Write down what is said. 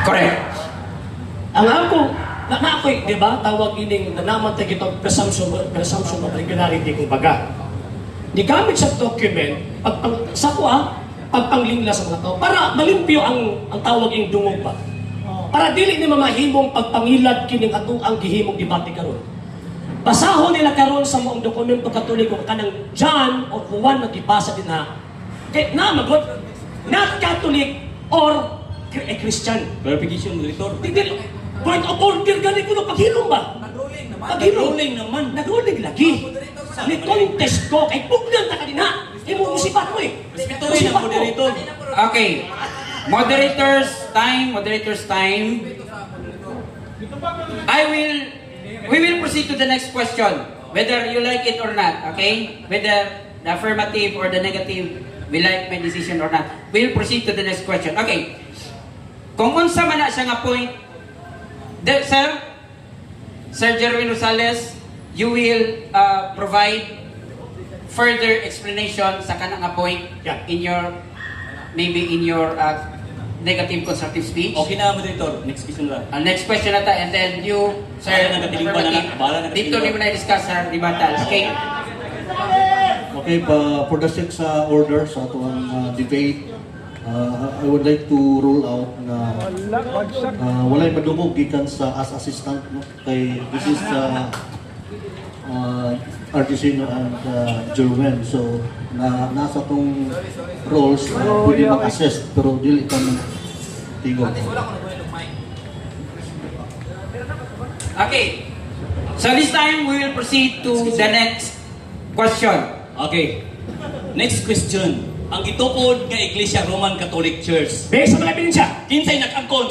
Correct. Ang ako, na ako'y, di ba, tawag ining nanamantay kitong presumption of regularity kung baga. Di gamit sa document, pagpanglingla sa mga tao, para malimpyo ang tawag yung dungog ba. Para dili ni mamahimong pagpangilad kining ato ang gihimong debate karon. Basahon nila karon sa mga dokumento katoliko kanang John o Juan na gibasa din ha. Kay na magod, not Catholic or a Christian. Clarification, Director. Hindi, point of order gani ko paghilom ba? Nag-rolling naman. Paghilom naman. Nag-rolling lagi. Ni contest ko kay pugnan ta kanina. Imo usipan mo eh. Respetuhin ang moderator. Okay. Moderators time. We will proceed to the next question. Whether you like it or not, okay? Whether the affirmative or the negative, we like my decision or not. We will proceed to the next question. Okay. Kung unsa man na siya nga point, Sir Jerwin Rosales, you will provide further explanation sa kanang nga point in your negative constructive speech. Okay na, Moderator. Next question lang. Next question nata, and then you, Sir, Bahala na dito ni mo na discuss sa debatal. Okay? Okay, for the sake sa order sa atuang debate, I would like to rule out na walay madungog gikan sa as assistant, no? Kay this is Artisino and Jerwin. So nasa tong roles pwede mag-assess pero dili ka tingog. Okay. So this time we will proceed to the next question. Okay. Next question. Ang gitukod nga Iglesia Roman Catholic Church. Based sa mga ebidensya, Kinsay nag-angkon